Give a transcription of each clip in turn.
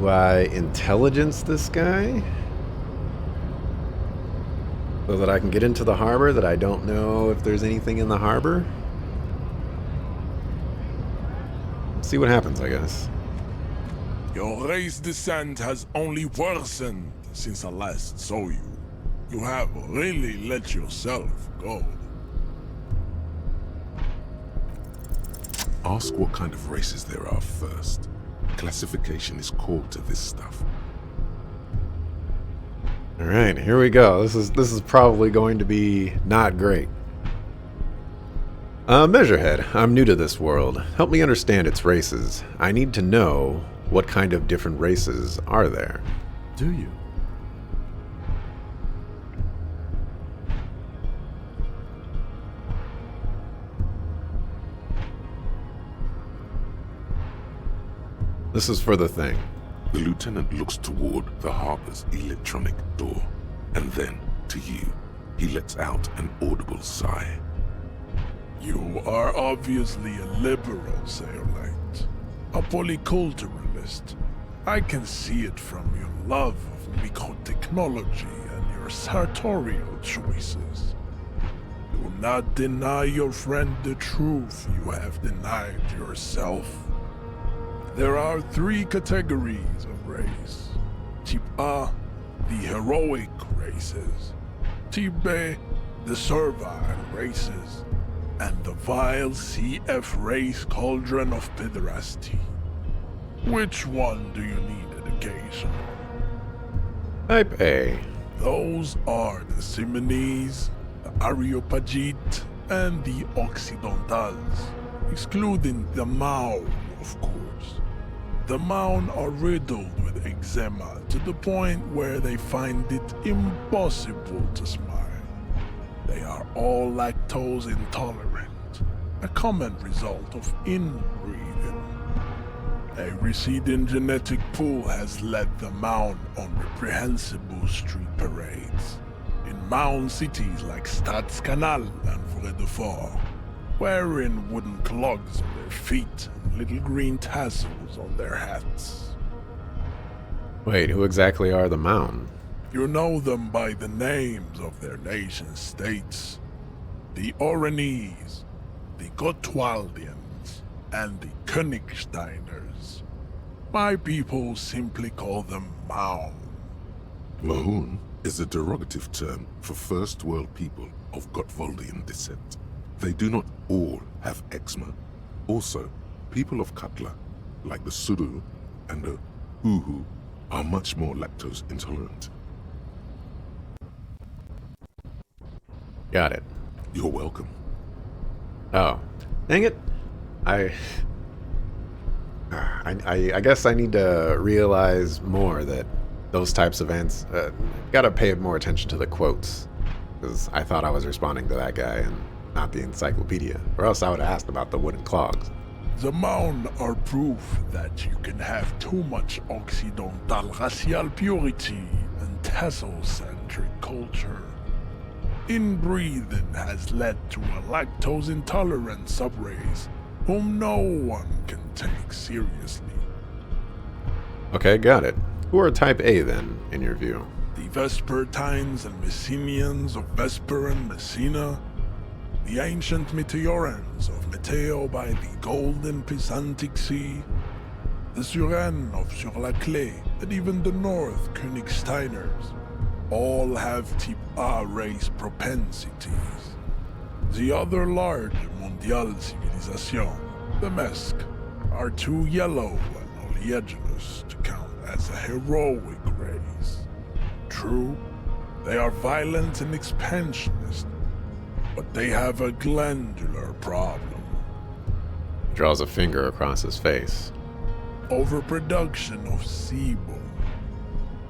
I intelligence this guy? So that I can get into the harbor that I don't know if there's anything in the harbor? Let's see what happens, I guess. Your race descent has only worsened since I last saw you. You have really let yourself go. Ask what kind of races there are first. Classification is core to this stuff. All right, here we go. This is probably going to be not great. Measurehead, I'm new to this world. Help me understand its races. I need to know what kind of different races are there. Do you? This is for the thing. The lieutenant looks toward the harbor's electronic door, and then to you. He lets out an audible sigh. You are obviously a liberal, Sailite. A polyculturalist. I can see it from your love of microtechnology and your sartorial choices. Do not deny your friend the truth you have denied yourself. There are 3 categories of race. Type A, the heroic races. Type B, the servile races. And the vile CF race cauldron of pederasty. Which one do you need education on? Type A. Those are the Simonese, the Areopagite, and the Occidentals, excluding the Maun, of course. The Maun are riddled with eczema to the point where they find it impossible to smile. They are all lactose intolerant, a common result of inbreeding. A receding genetic pool has led the Maun on reprehensible street parades in Maun cities like Stadskanal and Vredefort, wearing wooden clogs on their feet and little green tassels on their hats. Wait, who exactly are the Maun? You know them by the names of their nation-states. The Oranese, the Gotwaldians, and the Königsteiners. My people simply call them Maun. Mahun is a derogative term for first world people of Gotwaldian descent. They do not all have eczema. Also, people of Katla, like the Suru and the Uhu, are much more lactose intolerant. Got it. You're welcome. Oh, dang it! I guess I need to realize more that those types of ants. Gotta pay more attention to the quotes, because I thought I was responding to that guy and not the encyclopedia, or else I would have asked about the wooden clogs. The Maun are proof that you can have too much Occidental racial purity and tassel-centric culture. Inbreeding has led to a lactose-intolerant subrace whom no one can take seriously. Okay, got it. Who are Type A then, in your view? The Vespertines and Messenians of Vesper and Messina, the ancient Meteorans of Meteo by the Golden Pisantic Sea, the Suren of Sur-la-Clé, and even the North Königsteiners, all have Type A race propensities. The other large Mondial civilization, the Mesk, are too yellow and oleaginous to count as a heroic race. True, they are violent and expansionist, but they have a glandular problem. Draws a finger across his face. Overproduction of sebum.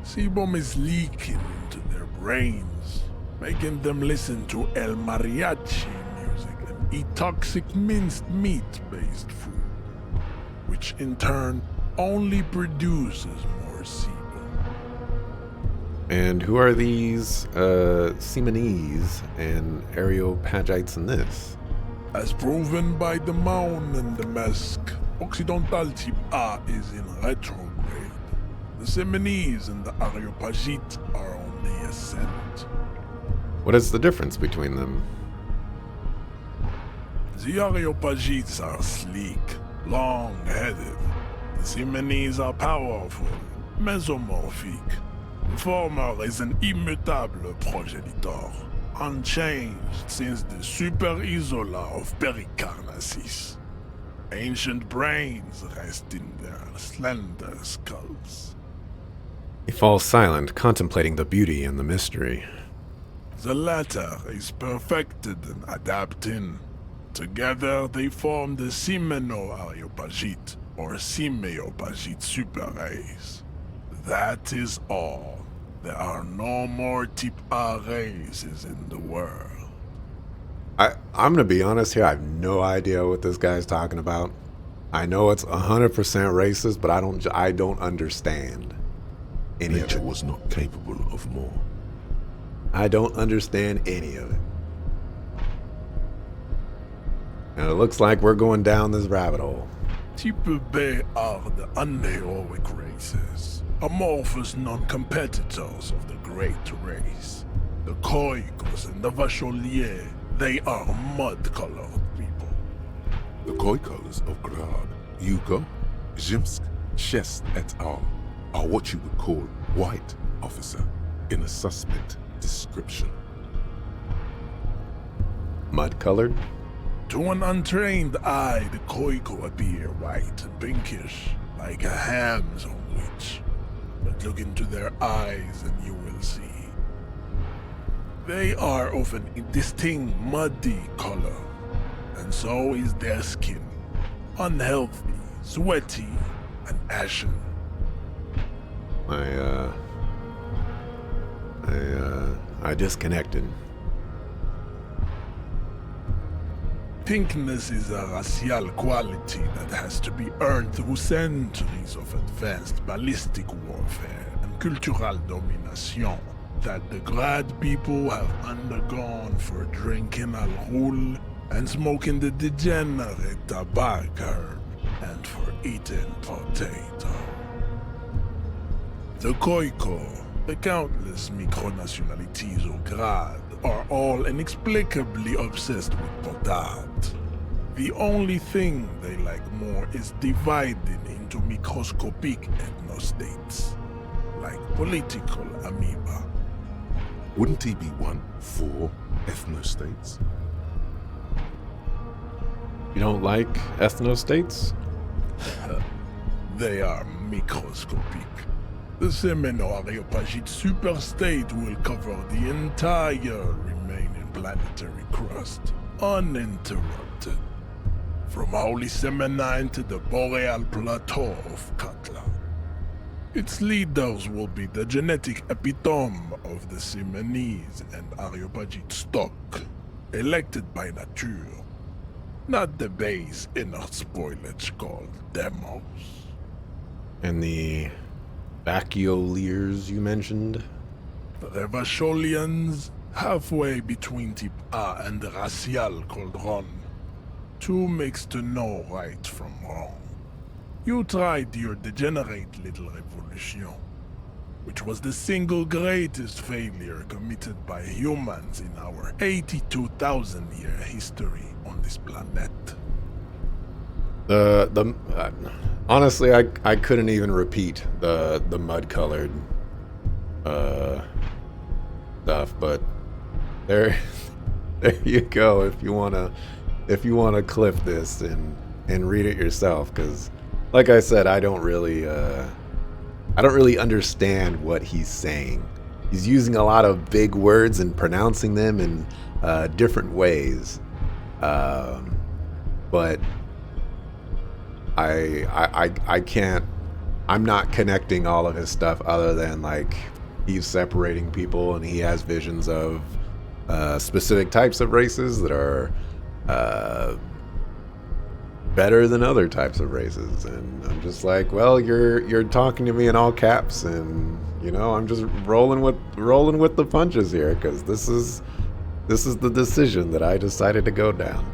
Sebum is leaking into their brains, making them listen to El Mariachi music and eat toxic minced meat-based food, which in turn only produces more sebum. And who are these, Simonese and Areopagites in this? As proven by the Maun and the Mesk, Occidental Type A is in retrograde. The Simonese and the Areopagite are on the ascent. What is the difference between them? The Areopagites are sleek, long-headed. The Simonese are powerful, mesomorphic. The former is an immutable progenitor, unchanged since the Super Isola of Pericarnassus. Ancient brains rest in their slender skulls. He falls silent, contemplating the beauty and the mystery. The latter is perfected and adapting. Together they form the Simeno-Areopagite, or Simeopagite superrace. That is all. There are no more type A races in the world. I'm gonna be honest here, I have no idea what this guy's talking about. I know it's 100% racist, but I don't understand any of Nature it. was not capable of more. I don't understand any of it. And it looks like we're going down this rabbit hole. Type B are the unheroic races, amorphous non-competitors of the great race. The Koikos and the Vacholiers, they are mud-colored people. The Khoikos of Grad, Yugo, Zhimsk, Shest et al. Are what you would call white, officer, in a suspect description. Mud-colored? To an untrained eye, the Koiko appear white and pinkish, like a ham sandwich. But look into their eyes and you will see. They are of an indistinct muddy color, and so is their skin. Unhealthy, sweaty, and ashen. I disconnected. Pinkness is a racial quality that has to be earned through centuries of advanced ballistic warfare and cultural domination that the Grad people have undergone for drinking alcohol and smoking the degenerate tobacco herb and for eating potato. The Khoiko, the countless micronationalities of Grad, are all inexplicably obsessed with potard. The only thing they like more is dividing into microscopic ethnostates, like political amoeba. Wouldn't he be one for ethnostates? You don't like ethnostates? They are microscopic. The Semeno-Areopagite superstate will cover the entire remaining planetary crust, uninterrupted. From Holy Semenine to the Boreal Plateau of Katla. Its leaders will be the genetic epitome of the Simonese and Areopagite stock, elected by nature, not the base inner spoilage called demos. And the Bacchioliers you mentioned? The Revacholians, halfway between Type A and the Racial Cauldron. Two makes to know right from wrong. You tried your degenerate little revolution, which was the single greatest failure committed by humans in our 82,000-year history on this planet. Honestly, I couldn't even repeat the mud-colored stuff, but there you go. If you wanna clip this and read it yourself, because like I said, I don't really understand what he's saying. He's using a lot of big words and pronouncing them in different ways, but I can't. I'm not connecting all of his stuff other than like he's separating people and he has visions of specific types of races that are better than other types of races, and I'm just like, well, you're talking to me in all caps, and you know, I'm just rolling with the punches here, because this is the decision that I decided to go down.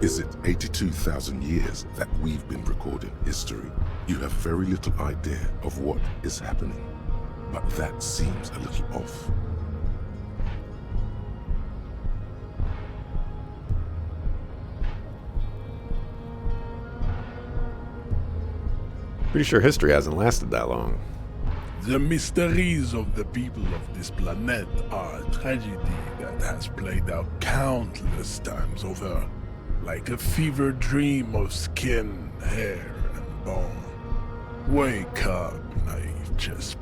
Is it 82,000 years that we've been recording history? You have very little idea of what is happening, but that seems a little off. Pretty sure history hasn't lasted that long. The mysteries of the people of this planet are a tragedy that has played out countless times over, like a fever dream of skin, hair, and bone. Wake up, naive chess.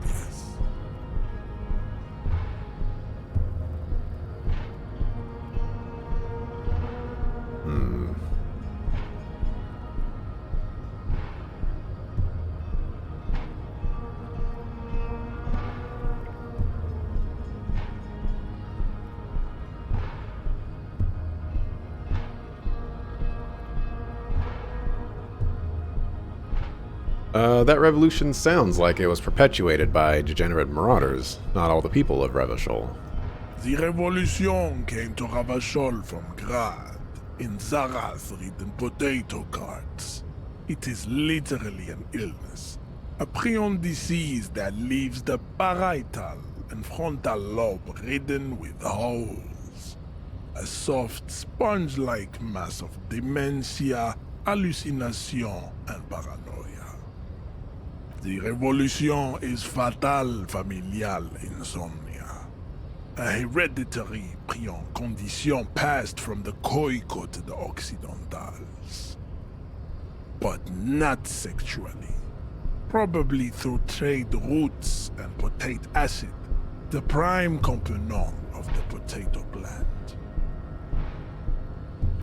That revolution sounds like it was perpetuated by degenerate marauders, not all the people of Revachol. The revolution came to Ravachol from Grad, in Zarath-ridden potato carts. It is literally an illness, a prion disease that leaves the parietal and frontal lobe ridden with holes. A soft, sponge-like mass of dementia, hallucination, and paranoia. The revolution is fatal familial insomnia, a hereditary prion condition passed from the Khoico to the Occidentals. But not sexually. Probably through trade routes and potate acid, the prime component of the potato plant.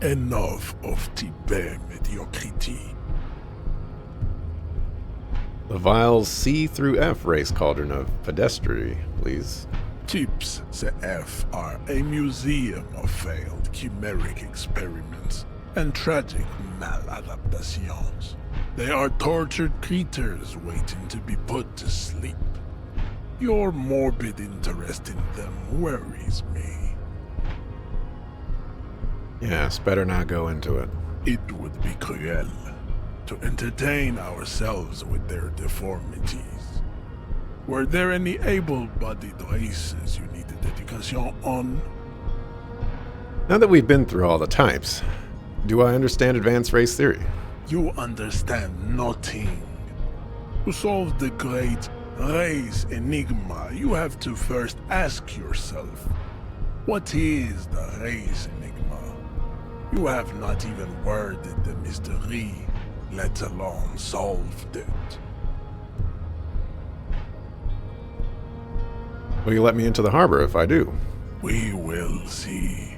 Enough of Tibet mediocrity. The Vile's C through F race cauldron of pedestry, please. Tips the F are a museum of failed chimeric experiments and tragic maladaptations. They are tortured creatures waiting to be put to sleep. Your morbid interest in them worries me. Yes, better not go into it. It would be cruel to entertain ourselves with their deformities. Were there any able-bodied races you needed education on? Now that we've been through all the types, do I understand advanced race theory? You understand nothing. To solve the great race enigma, you have to first ask yourself, what is the race enigma? You have not even worded the mystery, let alone solved it. Will you let me into the harbor if I do? We will see.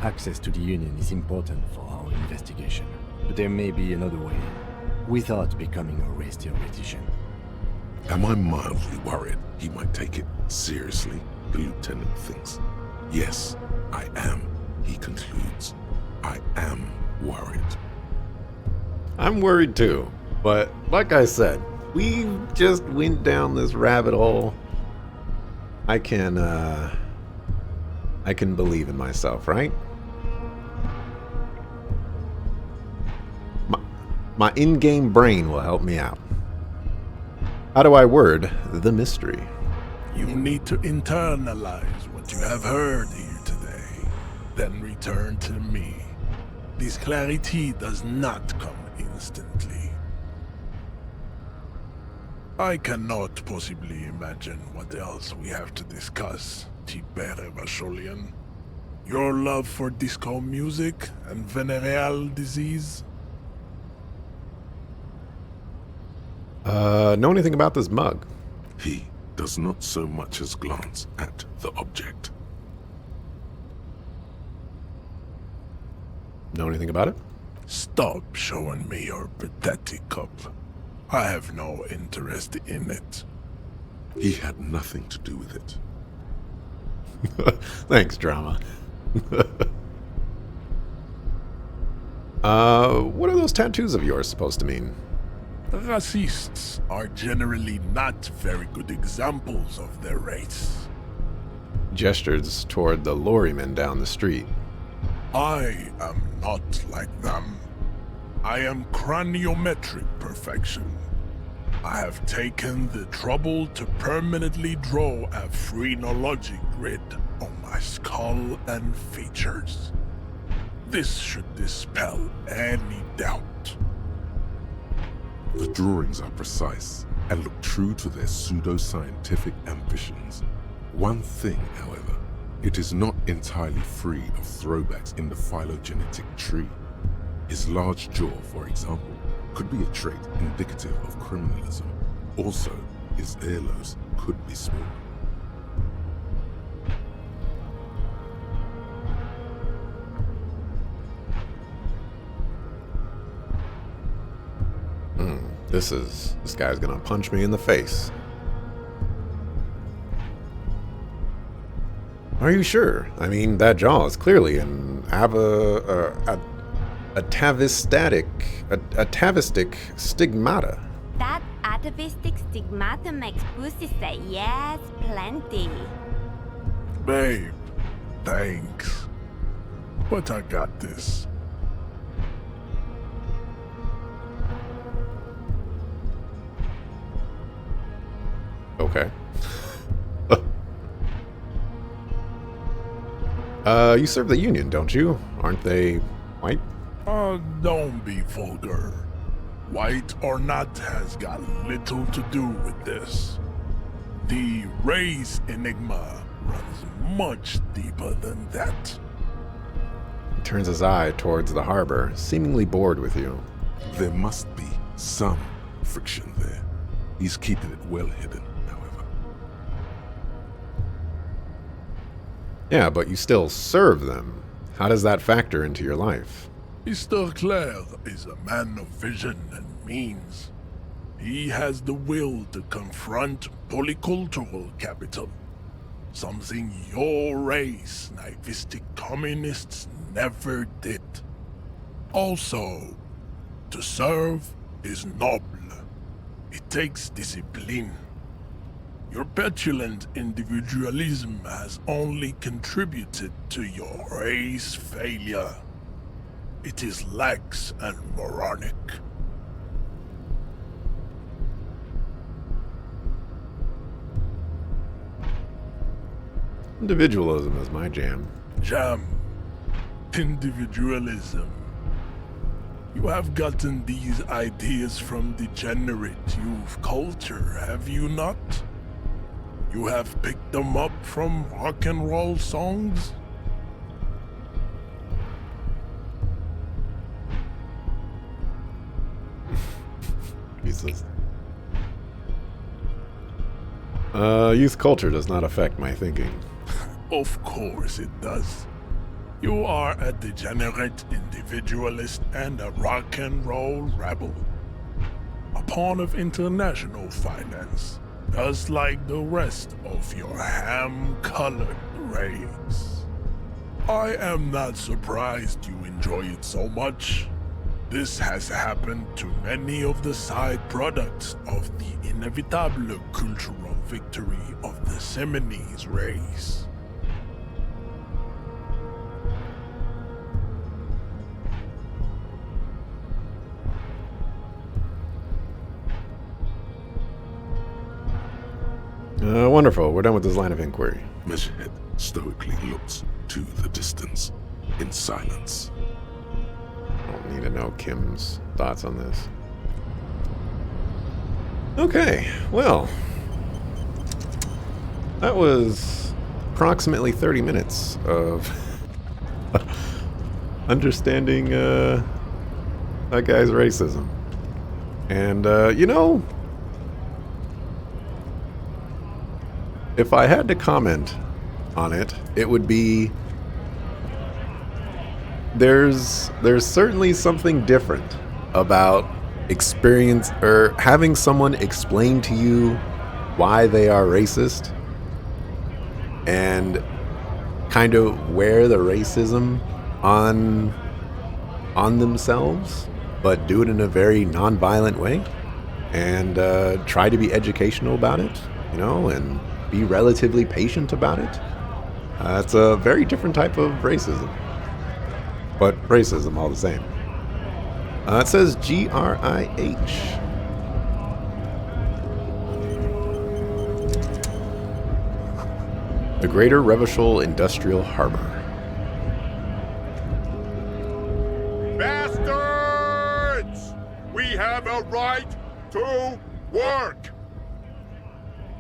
Access to the Union is important for our investigation, but there may be another way, without becoming a race theoretician. Am I mildly worried he might take it seriously? The lieutenant thinks. Yes, I am, he concludes. I am worried. I'm worried too, but like I said, we just went down this rabbit hole. I can believe in myself, right? My in-game brain will help me out. How do I word the mystery? You need to internalize what you have heard here today, then return to me. This clarity does not come instantly. I cannot possibly imagine what else we have to discuss, Tibet Vacholian. Your love for disco music and venereal disease? Know anything about this mug? He does not so much as glance at the object. Know anything about it? Stop showing me your pathetic cup. I have no interest in it. He had nothing to do with it. Thanks, drama. What are those tattoos of yours supposed to mean? Racists are generally not very good examples of their race. Gestures toward the lorryman down the street. I am not like them. I am craniometric perfection, I have taken the trouble to permanently draw a phrenology grid on my skull and features. This should dispel any doubt. The drawings are precise and look true to their pseudo-scientific ambitions. One thing, however, it is not entirely free of throwbacks in the phylogenetic tree. His large jaw, for example, could be a trait indicative of criminalism. Also, his earlobes could be small. This guy's gonna punch me in the face. Are you sure? I mean, that jaw is clearly an atavistic stigmata. That atavistic stigmata makes Pussy say yes, plenty. Babe, thanks. But I got this. Okay. You serve the Union, don't you? Aren't they white? Don't be vulgar. White or not has got little to do with this. The race enigma runs much deeper than that. He turns his eye towards the harbor, seemingly bored with you. There must be some friction there. He's keeping it well hidden, however. Yeah, but you still serve them. How does that factor into your life? Mr. Clare is a man of vision and means. He has the will to confront polycultural capital, something your race, naivistic communists, never did. Also, to serve is noble. It takes discipline. Your petulant individualism has only contributed to your race failure. It is lax and moronic. Individualism is my jam. Jam. Individualism. You have gotten these ideas from degenerate youth culture, have you not? You have picked them up from rock and roll songs? Jesus. Youth culture does not affect my thinking. Of course it does. You are a degenerate individualist and a rock and roll rebel. A pawn of international finance, just like the rest of your ham-colored race. I am not surprised you enjoy it so much. This has happened to many of the side products of the inevitable cultural victory of the Seminoles race. Wonderful. We're done with this line of inquiry. Measurehead stoically looks to the distance in silence. I don't need to know Kim's thoughts on this. Okay, well, that was approximately 30 minutes of understanding that guy's racism. And, if I had to comment on it, it would be there's certainly something different about experience or having someone explain to you why they are racist and kind of wear the racism on themselves, but do it in a very non-violent way and try to be educational about it, and be relatively patient about it. It's a very different type of racism, but racism all the same. It says GRIH. The Greater Revachol Industrial Harbor. Bastards! We have a right to work!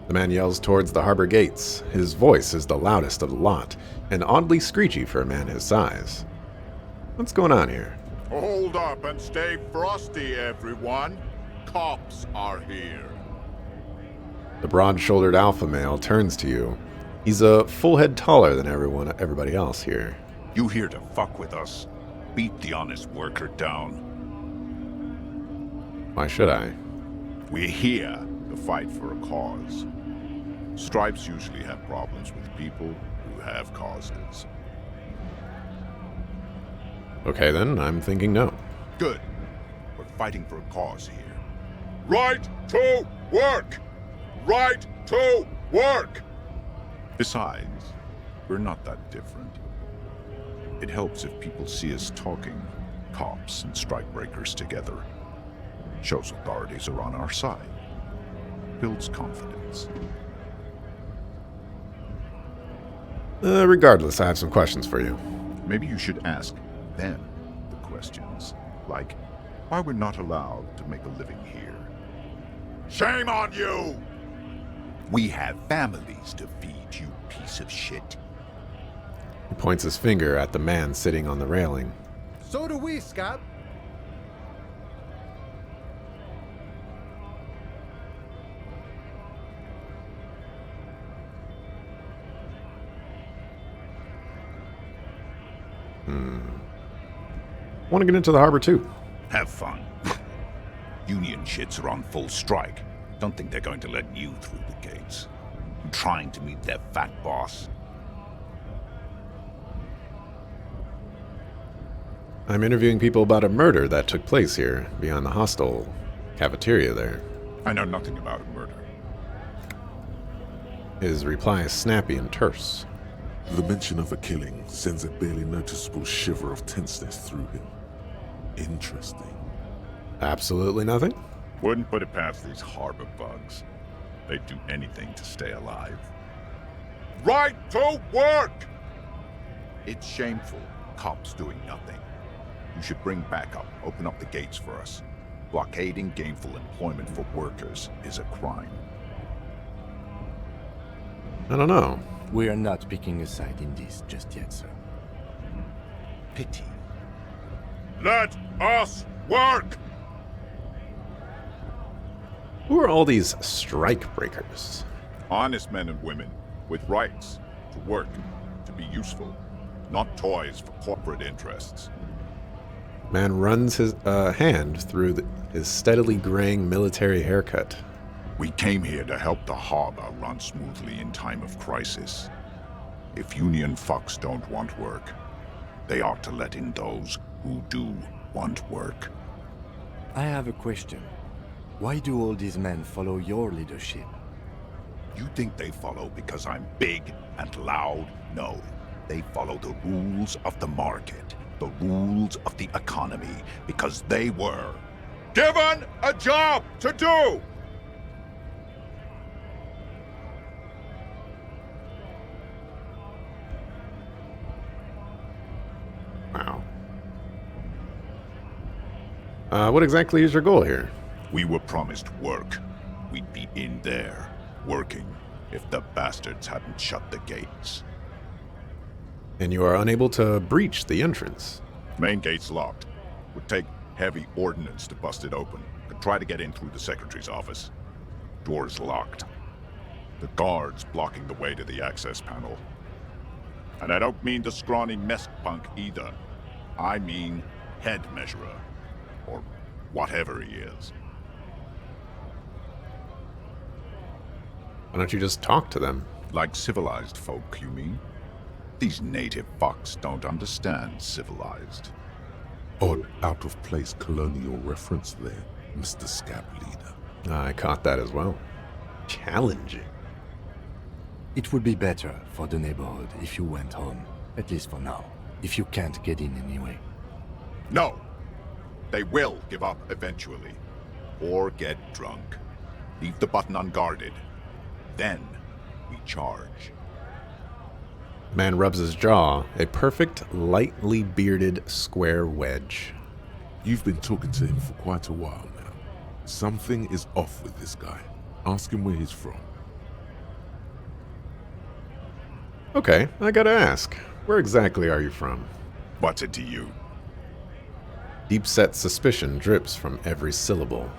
The man yells towards the harbor gates. His voice is the loudest of the lot, and oddly screechy for a man his size. What's going on here? Hold up and stay frosty, everyone. Cops are here. The broad-shouldered alpha male turns to you. He's a full head taller than everybody else here. You here to fuck with us? Beat the honest worker down. Why should I? We're here to fight for a cause. Stripes usually have problems with people who have causes. Okay then, I'm thinking no. Good. We're fighting for a cause here. Right to work! Right to work! Besides, we're not that different. It helps if people see us talking, cops and strikebreakers together. Shows authorities are on our side. Builds confidence. Regardless, I have some questions for you. Maybe you should ask them the questions. Like, why we're not allowed to make a living here. Shame on you! We have families to feed, you piece of shit. He points his finger at the man sitting on the railing. So do we, Scott. Want to get into the harbor too. Have fun. Union shits are on full strike. Don't think they're going to let you through the gates. I'm trying to meet their fat boss. I'm interviewing people about a murder that took place here, beyond the hostel cafeteria there. I know nothing about a murder. His reply is snappy and terse. The mention of a killing sends a barely noticeable shiver of tenseness through him. Interesting. Absolutely nothing? Wouldn't put it past these harbor bugs. They'd do anything to stay alive. Right to work! It's shameful. Cops doing nothing. You should bring backup. Open up the gates for us. Blockading gainful employment for workers is a crime. I don't know. We are not picking a side in this just yet, sir. Pity. Let us work! Who are all these strike breakers? Honest men and women with rights to work, to be useful, not toys for corporate interests. Man runs his hand through his steadily graying military haircut. We came here to help the harbor run smoothly in time of crisis. If union fucks don't want work, they ought to let in those who do want work. I have a question. Why do all these men follow your leadership? You think they follow because I'm big and loud? No. They follow the rules of the market, the rules of the economy, because they were given a job to do! Wow. What exactly is your goal here? We were promised work. We'd be in there, working, if the bastards hadn't shut the gates. And you are unable to breach the entrance. Main gate's locked. Would take heavy ordnance to bust it open. Could try to get in through the secretary's office. Door's locked. The guards blocking the way to the access panel. And I don't mean the scrawny mess punk either. I mean head measurer. Or whatever he is. Why don't you just talk to them? Like civilized folk, you mean? These native fucks don't understand civilized. Odd, out-of-place colonial reference there, Mr. Scab Leader. I caught that as well. Challenging. It would be better for the neighborhood if you went home, at least for now, if you can't get in anyway. No! They will give up eventually. Or get drunk. Leave the button unguarded. Then we charge. Man rubs his jaw, a perfect, lightly bearded square wedge. You've been talking to him for quite a while now. Something is off with this guy. Ask him where he's from. Okay, I gotta ask, where exactly are you from? What's it to you? Deep-set suspicion drips from every syllable.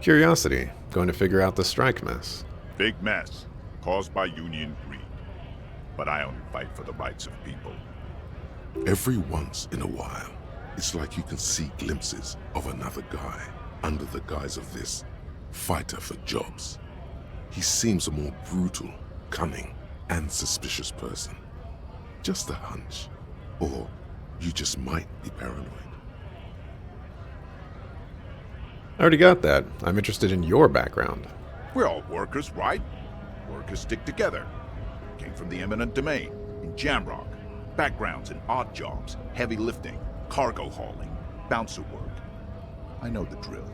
Curiosity, going to figure out the strike mess. Big mess, caused by Union greed. But I only fight for the rights of people. Every once in a while, it's like you can see glimpses of another guy under the guise of this fighter for jobs. He seems a more brutal, cunning, and suspicious person. Just a hunch. Or you just might be paranoid. I already got that. I'm interested in your background. We're all workers, right? Workers stick together. Came from the eminent domain, in Jamrock. Backgrounds in odd jobs, heavy lifting, cargo hauling, bouncer work. I know the drill.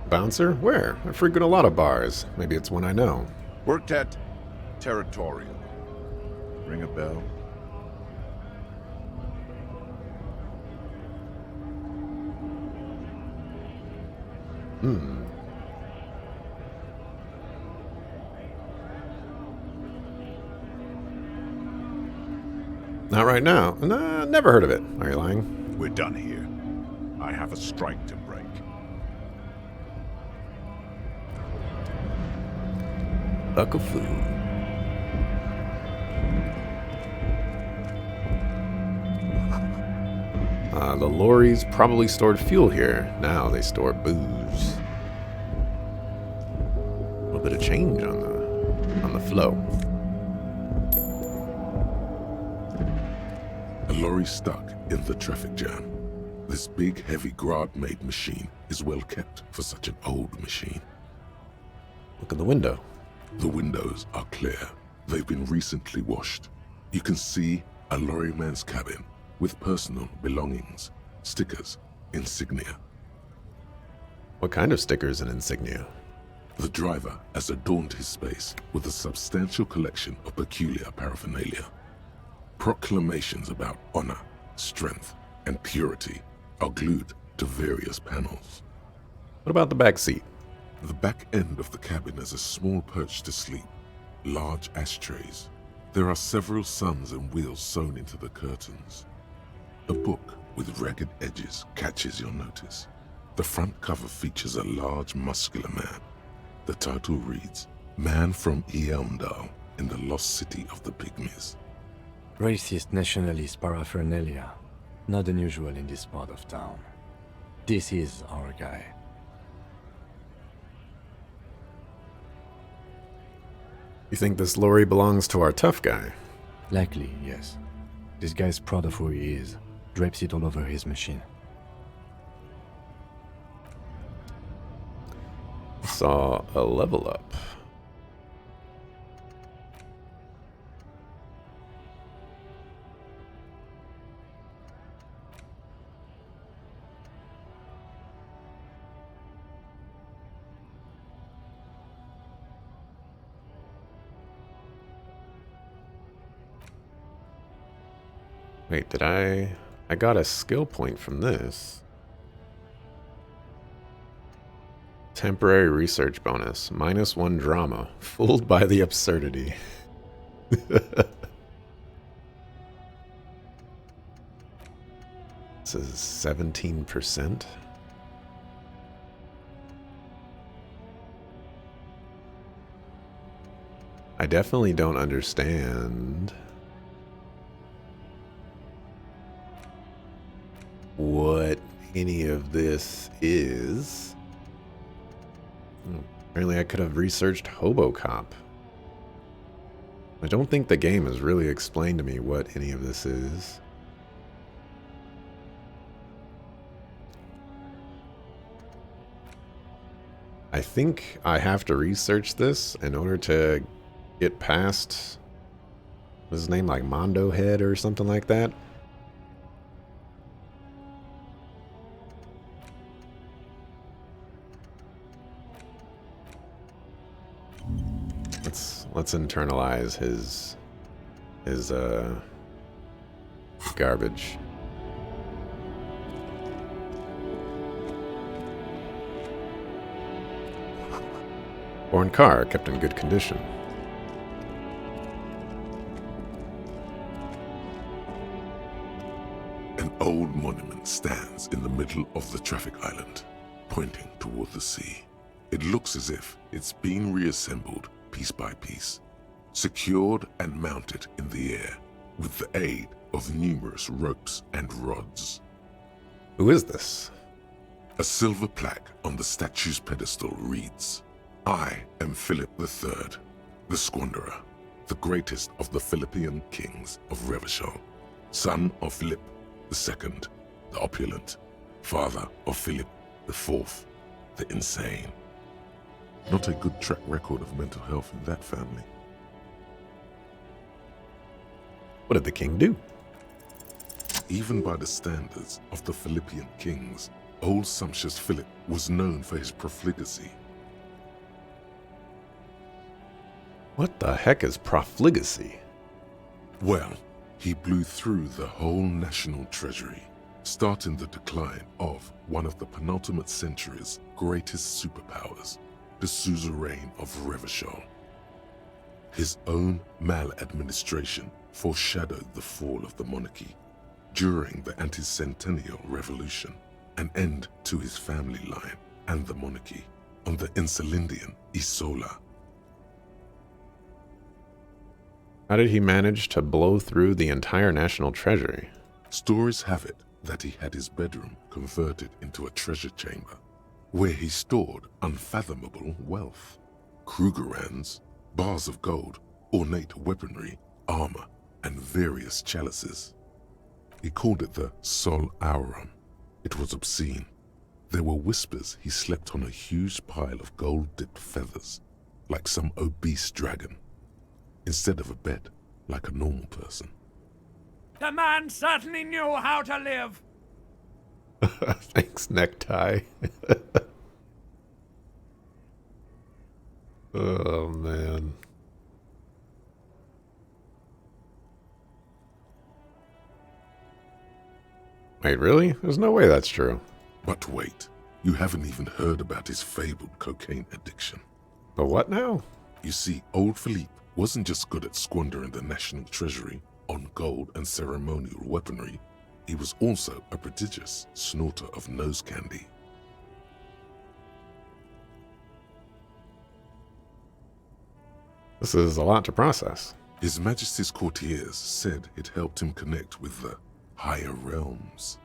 Bouncer? Where? I frequent a lot of bars. Maybe it's one I know. Worked at Territorial. Ring a bell? Not right now. Nah, never heard of it. Are you lying? We're done here. I have a strike to break. Buckle food. The lorries probably stored fuel here. Now they store booze. A little bit of change on the flow. A lorry stuck in the traffic jam. This big, heavy Grad-made machine is well kept for such an old machine. Look in the window. The windows are clear. They've been recently washed. You can see a lorryman's cabin with personal belongings, stickers, insignia. What kind of stickers and insignia? The driver has adorned his space with a substantial collection of peculiar paraphernalia. Proclamations about honor, strength, and purity are glued to various panels. What about the back seat? The back end of the cabin has a small perch to sleep, large ashtrays. There are several suns and wheels sewn into the curtains. A book with ragged edges catches your notice. The front cover features a large, muscular man. The title reads, Man from Eamdal in the Lost City of the Pygmies. Racist nationalist paraphernalia. Not unusual in this part of town. This is our guy. You think this lorry belongs to our tough guy? Likely, yes. This guy's proud of who he is. Drapes it all over his machine. Saw a level up. Wait, did I got a skill point from this. Temporary research bonus. -1 drama. Fooled by the absurdity. This is 17%. I definitely don't understand what any of this is. Apparently I could have researched Hobocop. I don't think the game has really explained to me what any of this is. I think I have to research this in order to get past Was his name like Mondo Head or something like that? Let's internalize his garbage. Foreign car kept in good condition. An old monument stands in the middle of the traffic island, pointing toward the sea. It looks as if it's been reassembled piece by piece, secured and mounted in the air with the aid of numerous ropes and rods. Who is this? A silver plaque on the statue's pedestal reads, "I am Philip III, the Squanderer, the greatest of the Philippian kings of Revachol, son of Philip II, the opulent, father of Philip IV, the insane." Not a good track record of mental health in that family. What did the king do? Even by the standards of the Philippian kings, old sumptuous Philip was known for his profligacy. What the heck is profligacy? Well, he blew through the whole national treasury, starting the decline of one of the penultimate century's greatest superpowers, the suzerain of Revachol. His own maladministration foreshadowed the fall of the monarchy during the anti-centennial revolution, an end to his family line and the monarchy on the Insulindian Isola. How did he manage to blow through the entire national treasury? Stories have it that he had his bedroom converted into a treasure chamber, where he stored unfathomable wealth. Krugerrands, bars of gold, ornate weaponry, armor, and various chalices. He called it the Sol Aurum. It was obscene. There were whispers he slept on a huge pile of gold-dipped feathers, like some obese dragon, instead of a bed, like a normal person. The man certainly knew how to live. Thanks, necktie. Oh, man. Wait, really? There's no way that's true. But wait, you haven't even heard about his fabled cocaine addiction. But what now? You see, old Philippe wasn't just good at squandering the national treasury on gold and ceremonial weaponry, he was also a prodigious snorter of nose candy. This is a lot to process. His Majesty's courtiers said it helped him connect with the higher realms.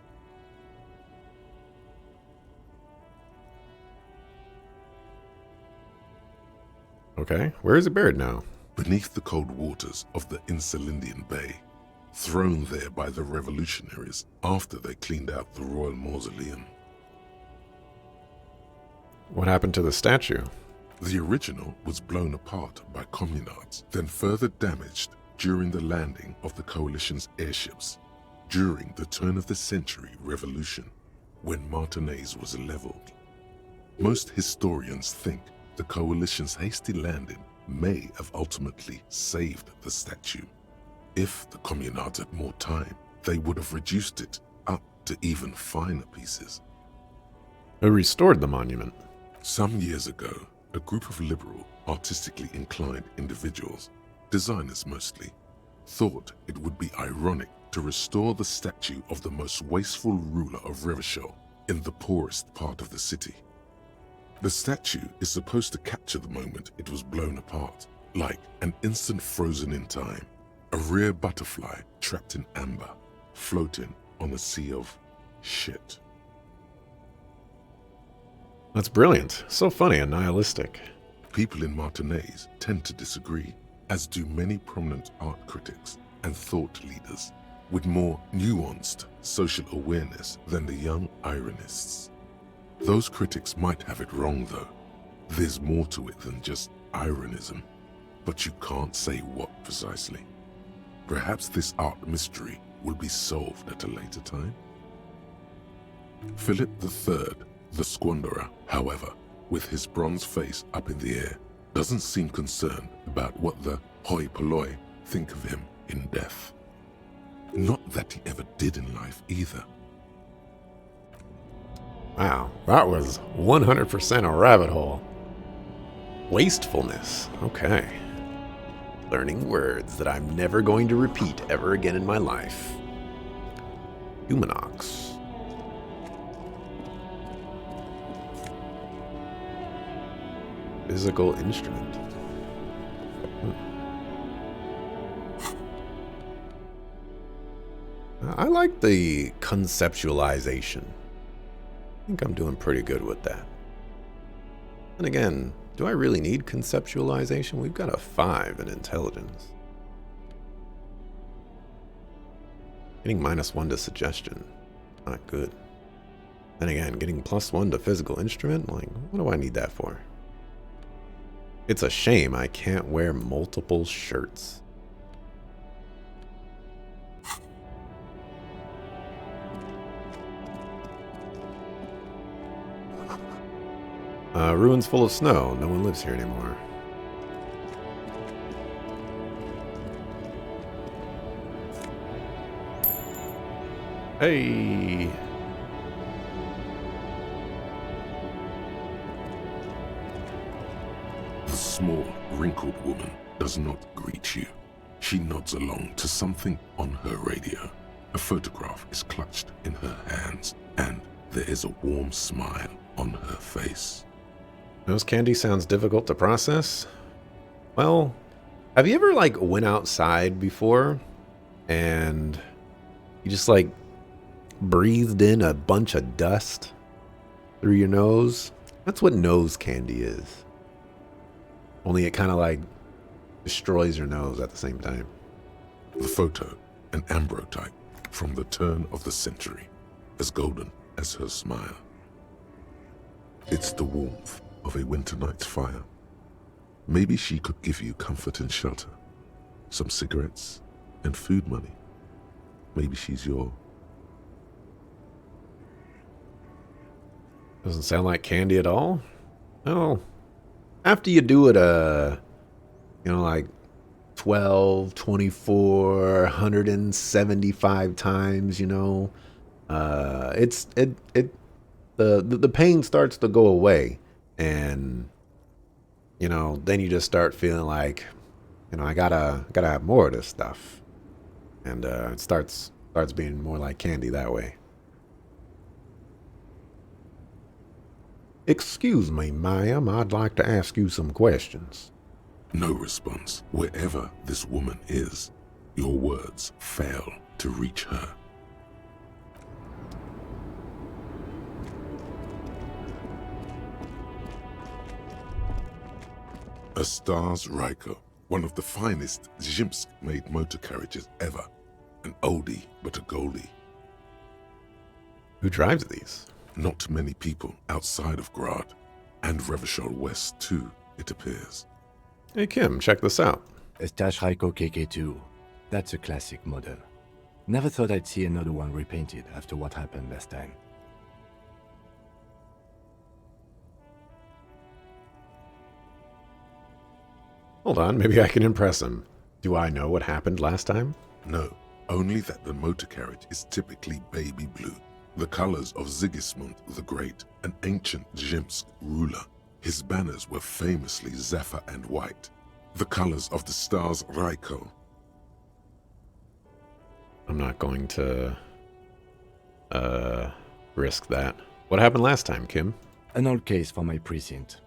Okay, where is he buried now? Beneath the cold waters of the Insulindian Bay, thrown there by the revolutionaries after they cleaned out the royal mausoleum. What happened to the statue? The original was blown apart by communards, then further damaged during the landing of the coalition's airships during the turn-of-the-century revolution, when Martinaise was leveled. Most historians think the coalition's hasty landing may have ultimately saved the statue. If the communards had more time, they would have reduced it up to even finer pieces. Who restored the monument? Some years ago, a group of liberal, artistically inclined individuals, designers mostly, thought it would be ironic to restore the statue of the most wasteful ruler of Revachol in the poorest part of the city. The statue is supposed to capture the moment it was blown apart, like an instant frozen in time, a rare butterfly trapped in amber, floating on a sea of shit. That's brilliant. So funny and nihilistic. People in Martinaise tend to disagree, as do many prominent art critics and thought leaders with more nuanced social awareness than the young ironists. Those critics might have it wrong though. There's more to it than just ironism, but you can't say what precisely. Perhaps this art mystery will be solved at a later time. Philip III, the Squanderer, however, with his bronze face up in the air, doesn't seem concerned about what the hoi polloi think of him in death. Not that he ever did in life either. Wow, that was 100% a rabbit hole. Wastefulness. Okay. Learning words that I'm never going to repeat ever again in my life. Humanox. Physical instrument. I like the conceptualization. I think I'm doing pretty good with that. And again, do I really need conceptualization? We've got a 5 in intelligence. Getting -1 to suggestion. Not good. Then again, getting +1 to physical instrument? Like, what do I need that for? It's a shame I can't wear multiple shirts. Ruins full of snow. No one lives here anymore. Hey! The small, wrinkled woman does not greet you. She nods along to something on her radio. A photograph is clutched in her hands, and there is a warm smile on her face. Nose candy sounds difficult to process. Well, have you ever went outside before and you just breathed in a bunch of dust through your nose? That's what nose candy is. Only it kind of destroys your nose at the same time. The photo, an ambrotype from the turn of the century, as golden as her smile. It's the warmth of a winter night's fire. Maybe she could give you comfort and shelter, some cigarettes and food money. Maybe she's your... Doesn't sound like candy at all. No. After you do it, 12, 24, 175 times, the pain starts to go away. And, then you just start feeling I gotta have more of this stuff. And it starts being more like candy that way. Excuse me, ma'am, I'd like to ask you some questions. No response. Wherever this woman is, your words fail to reach her. A Stars Ryko, one of the finest Zhimsk-made motor carriages ever. An oldie, but a goldie. Who drives these? Not many people outside of Grad, and Revachol West too, it appears. Hey Kim, check this out. A Stash Ryko KK2. That's a classic model. Never thought I'd see another one repainted after what happened last time. Hold on, maybe I can impress him. Do I know what happened last time? No, only that the motor carriage is typically baby blue, the colors of Sigismund the Great, an ancient Zhimsk ruler. His banners were famously zephyr and white, the colors of the Stars Ryko. I'm not going to risk that. What happened last time, Kim? An old case for my precinct.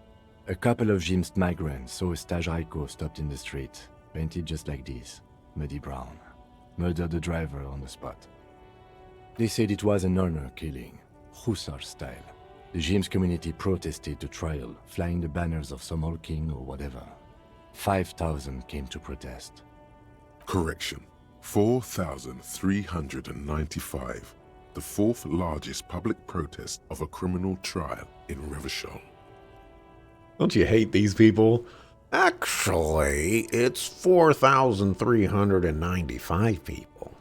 A couple of Zhimsk migrants saw a Staj Ryko stopped in the street, painted just like this, muddy brown. Murdered the driver on the spot. They said it was an honor killing, Hussar style. The Zhimsk community protested the trial, flying the banners of some old king or whatever. 5,000 came to protest. Correction, 4,395. The fourth largest public protest of a criminal trial in Revachol. Don't you hate these people? Actually, it's 4,395 people.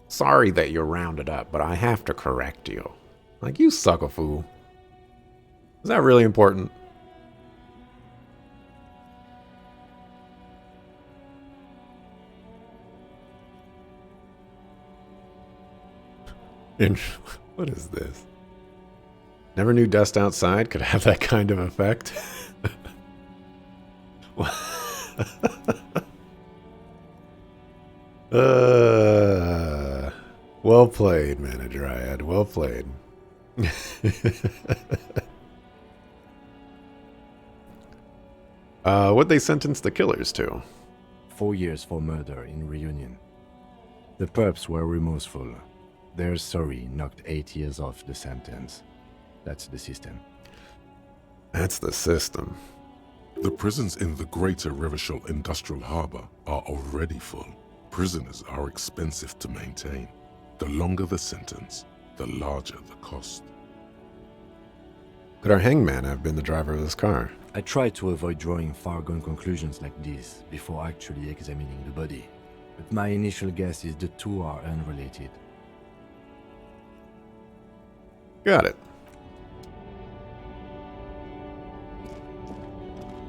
Sorry that you're rounded up, but I have to correct you. Like, you suck a fool. Is that really important? What is this? Never knew dust outside could have that kind of effect. Well played, Mana Dryad. Well played. What'd they sentence the killers to? 4 years for murder in Reunion. The perps were remorseful. Their sorry knocked 8 years off the sentence. That's the system. That's the system. The prisons in the greater Revachol Industrial Harbor are already full. Prisoners are expensive to maintain. The longer the sentence, the larger the cost. Could our hangman have been the driver of this car? I tried to avoid drawing far-gone conclusions like this before actually examining the body, but my initial guess is the two are unrelated. Got it.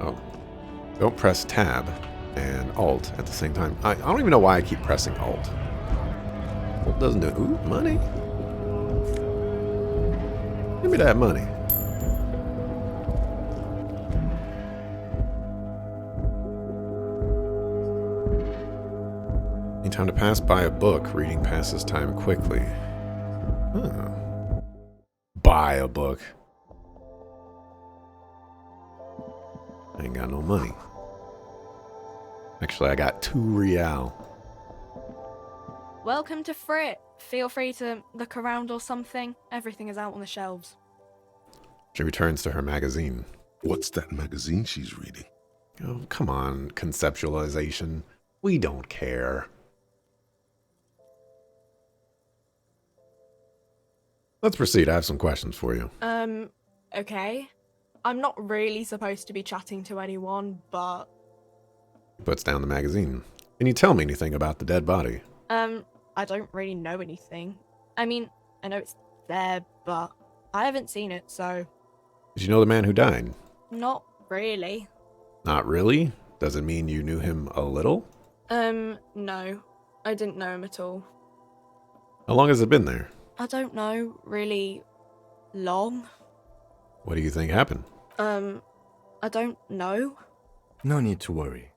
Oh. Don't press tab and alt at the same time. I don't even know why I keep pressing alt. Alt doesn't do it. Ooh, money. Give me that money. Any time to pass by a book, reading passes time quickly. Huh. Buy a book. I ain't got no money. Actually, I got 2 real. Welcome to Frit. Feel free to look around or something. Everything is out on the shelves. She returns to her magazine. What's that magazine she's reading? Oh, come on, conceptualization. We don't care. Let's proceed. I have some questions for you. Okay. I'm not really supposed to be chatting to anyone, but... He puts down the magazine. Can you tell me anything about the dead body? I don't really know anything. I mean, I know it's there, but I haven't seen it, so... Did you know the man who died? Not really. Not really? Does it mean you knew him a little? No. I didn't know him at all. How long has it been there? I don't know, really long. What do you think happened? I don't know. No need to worry.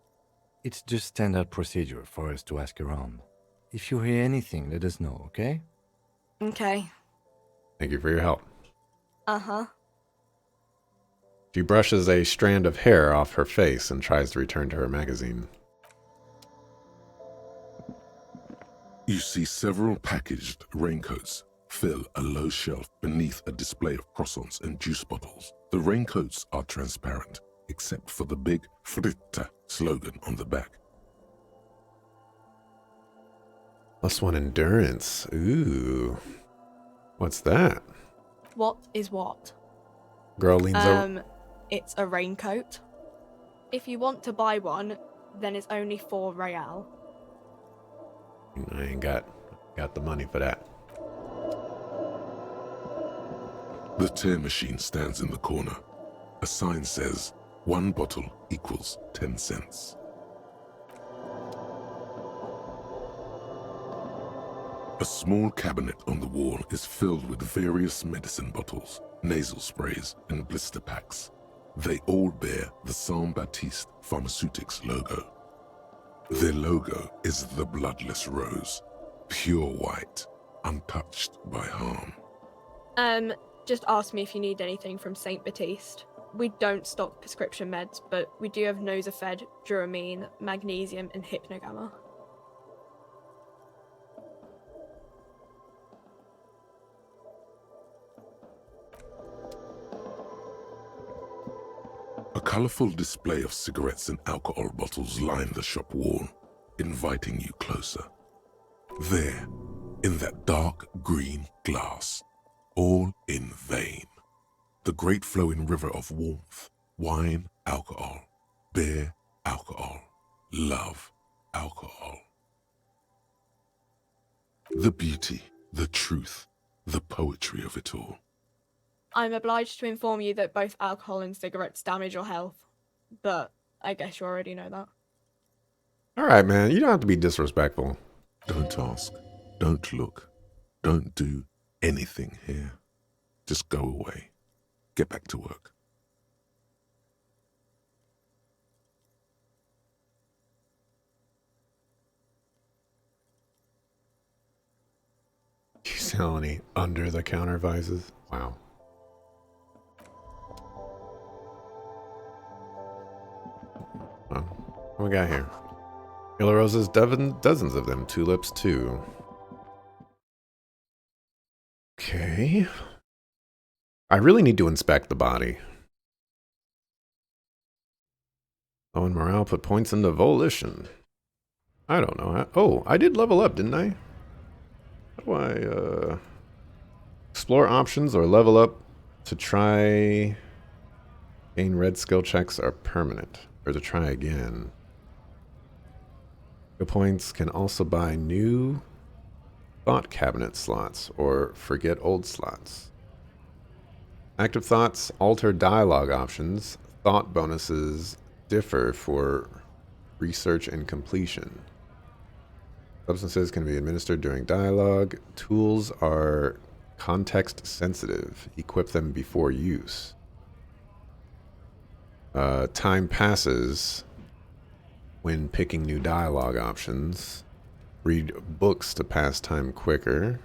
It's just standard procedure for us to ask around. If you hear anything, let us know, okay? Okay. Thank you for your help. Uh-huh. She brushes a strand of hair off her face and tries to return to her magazine. You see several packaged raincoats fill a low shelf beneath a display of croissants and juice bottles. The raincoats are transparent, except for the big Fritta slogan on the back. +1 endurance. Ooh. What's that? What is what? Girl leans over. It's a raincoat. If you want to buy one, then it's only 4 real. I ain't got the money for that. The tear machine stands in the corner. A sign says, 1 bottle equals 10 cents. A small cabinet on the wall is filled with various medicine bottles, nasal sprays, and blister packs. They all bear the Saint-Baptiste Pharmaceutics logo. Their logo is the bloodless rose, pure white, untouched by harm. Just ask me if you need anything from Saint Baptiste. We don't stock prescription meds, but we do have Nosafed, Duramine, Magnesium, and Hypnogamma. A colorful display of cigarettes and alcohol bottles line the shop wall, inviting you closer. There, in that dark green glass, all in vain, the great flowing river of warmth, wine, alcohol, Bear alcohol. Love alcohol. The beauty, the truth, the poetry of it all. I'm obliged to inform you that both alcohol and cigarettes damage your health, but I guess you already know that. All right, man. You don't have to be disrespectful. Don't ask. Don't look. Don't do anything here. Just go away. Get back to work. You sell any under-the-counter vices? Wow. What we got here? Yellow roses, dozens of them. Tulips, too. Okay. I really need to inspect the body. Low in morale, put points into volition. I don't know. Oh, I did level up, didn't I? How do I, explore options or level up to try... Gain red skill checks are permanent. Or to try again. Skill points can also buy new thought cabinet slots or forget old slots. Active thoughts alter dialogue options. Thought bonuses differ for research and completion. Substances can be administered during dialogue. Tools are context sensitive. Equip them before use. Time passes when picking new dialogue options. Read books to pass time quicker.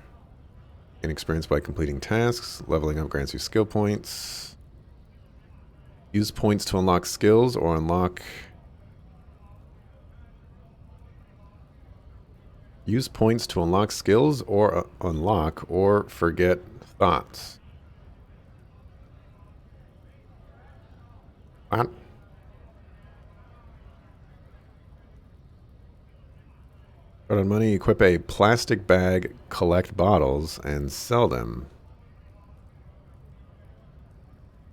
Gain experience by completing tasks. Leveling up grants you skill points. Use points to unlock skills or unlock... Use points to unlock skills or unlock or forget thoughts. What? Put on money, equip a plastic bag, collect bottles, and sell them.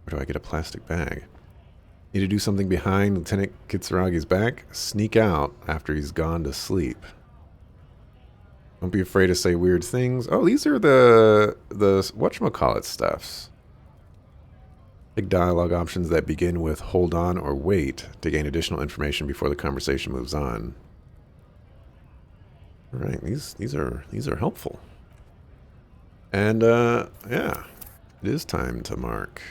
Where do I get a plastic bag? Need to do something behind Lieutenant Kitsuragi's back? Sneak out after he's gone to sleep. Don't be afraid to say weird things. Oh, these are the whatchamacallit stuffs. Big dialogue options that begin with hold on or wait to gain additional information before the conversation moves on. All right, these are helpful. And yeah, it is time to mark.